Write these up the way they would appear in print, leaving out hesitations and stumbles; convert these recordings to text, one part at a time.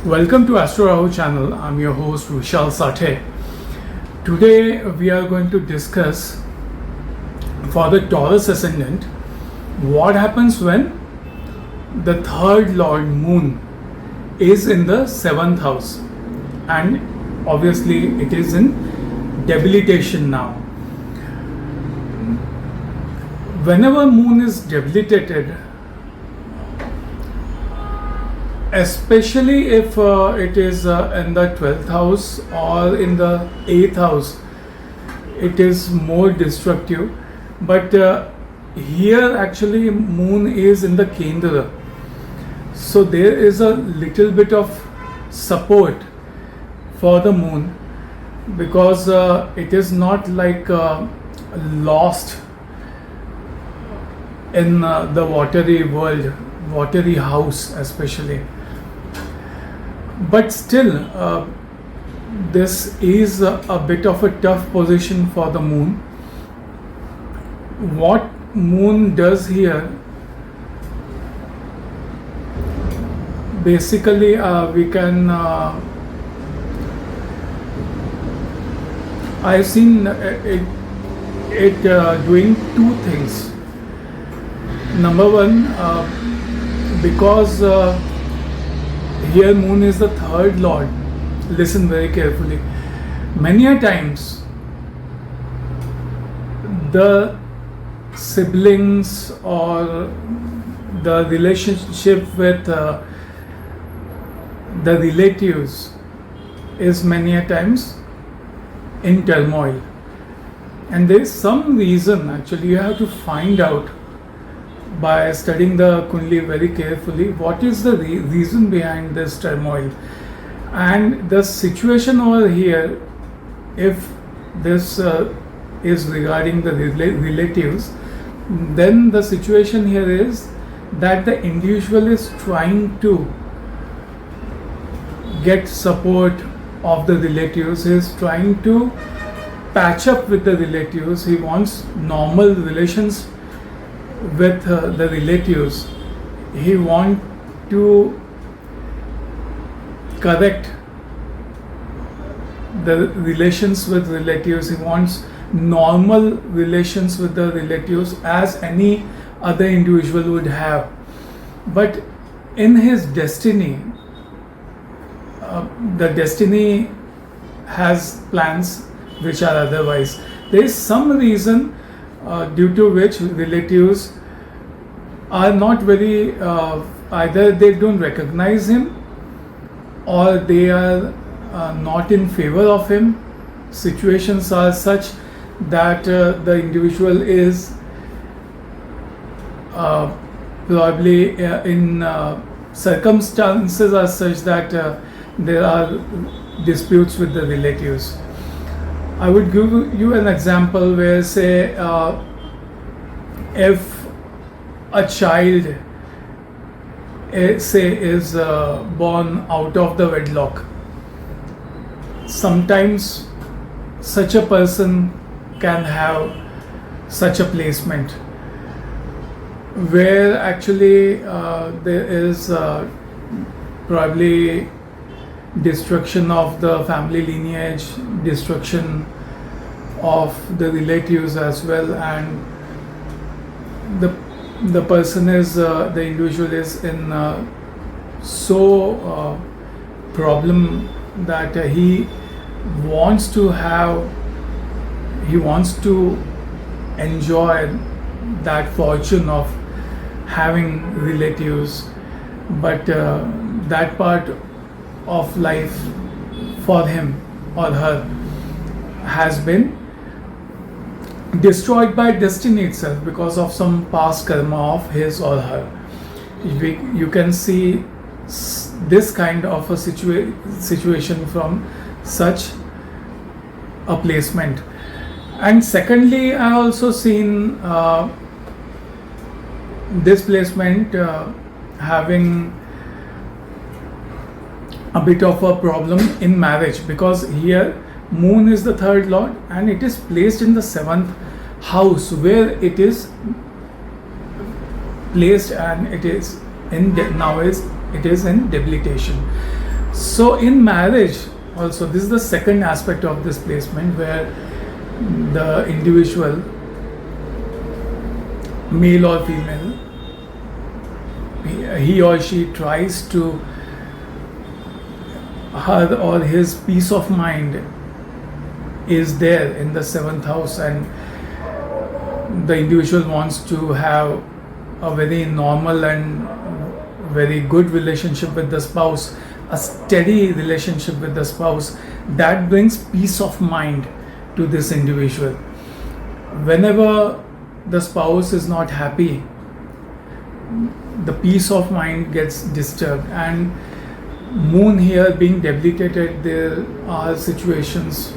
Welcome to Astro Rahu Channel. I'm your host Vishal Sathye. Today we are going to discuss for the Taurus Ascendant what happens when the third Lord Moon is in the 7th house, and obviously it is in debilitation now. Whenever Moon is debilitated, especially if it is in the 12th house or in the 8th house, it is more destructive. But here actually Moon is in the Kendra, so there is a little bit of support for the Moon, because it is not like lost in the watery world, watery house especially. But still, this is a bit of a tough position for the Moon. What Moon does here, basically we can I've seen it doing two things. Number one, because here Moon is the third Lord, listen very carefully. Many a times the siblings or the relationship with the relatives is many a times in turmoil, and there is some reason. Actually, you have to find out by studying the Kundli very carefully what is the reason behind this turmoil. And the situation over here, if this is regarding the relatives, then the situation here is that the individual is trying to get support of the relatives. He is trying to patch up with the relatives. He wants normal relations with the relatives. He wants to correct the relations with relatives. He wants normal relations with the relatives as any other individual would have. But in his destiny, the destiny has plans which are otherwise. There is some reason due to which relatives are not very, either they don't recognize him or they are not in favor of him. Situations are such that the individual is probably in circumstances are such that there are disputes with the relatives. I would give you an example where, say, if a child, say, is born out of the wedlock, sometimes such a person can have such a placement where actually there is probably destruction of the family lineage, destruction of the relatives as well, and the person is the individual is in so problem that he wants to enjoy that fortune of having relatives, but that part of life for him or her has been destroyed by destiny itself because of some past karma of his or her. You can see this kind of a situation from such a placement. And secondly, I also seen this placement having a bit of a problem in marriage, because here Moon is the third lord and it is placed in the 7th house where it is placed, and it is in debilitation. So in marriage also, this is the second aspect of this placement, where the individual, male or female, he or she tries to, her or his peace of mind is there in the 7th house, and the individual wants to have a very normal and very good relationship with the spouse, a steady relationship with the spouse that brings peace of mind to this individual. Whenever the spouse is not happy, the peace of mind gets disturbed, and moon here being debilitated, there are situations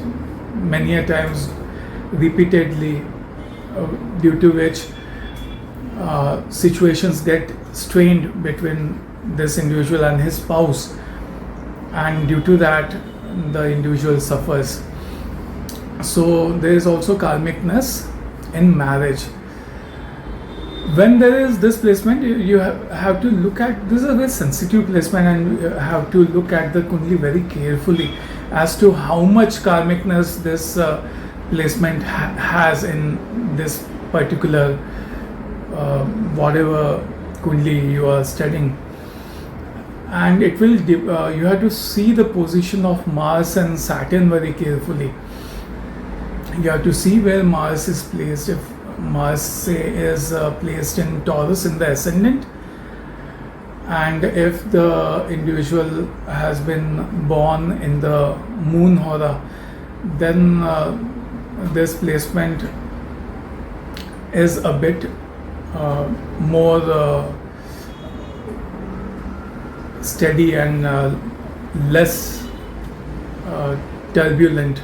many a times repeatedly due to which situations get strained between this individual and his spouse, and due to that the individual suffers. So there is also karmicness in marriage. When there is this placement, you have to look at, this is a very sensitive placement, and you have to look at the Kundli very carefully as to how much karmicness this placement has in this particular whatever Kundli you are studying. And it will you have to see the position of Mars and Saturn very carefully. You have to see where Mars is placed. If Mars, say, is placed in Taurus in the ascendant, and if the individual has been born in the moon hora, then this placement is a bit more steady and less turbulent.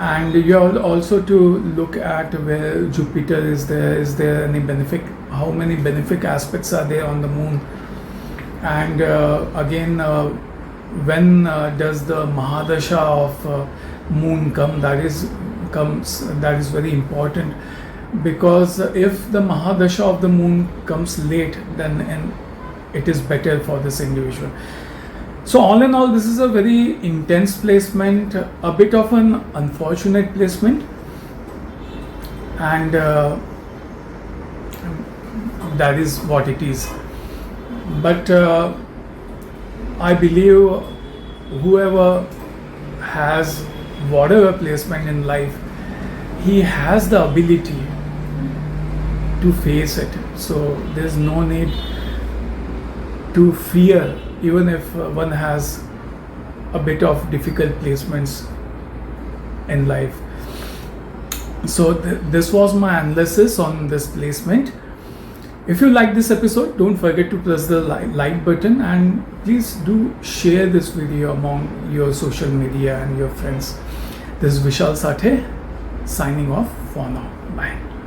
And you have also to look at where Jupiter is there any benefic, how many benefic aspects are there on the moon, and again when does the Mahadasha of moon come, that is very important, because if the Mahadasha of the moon comes late, then it is better for this individual. So all in all, this is a very intense placement, a bit of an unfortunate placement, and that is what it is. But I believe whoever has whatever placement in life, he has the ability to face it. So there is no need to fear, even if one has a bit of difficult placements in life. So this was my analysis on this placement. If you like this episode, don't forget to press the like button, and please do share this video among your social media and your friends. This is Vishal Sathye signing off for now. Bye.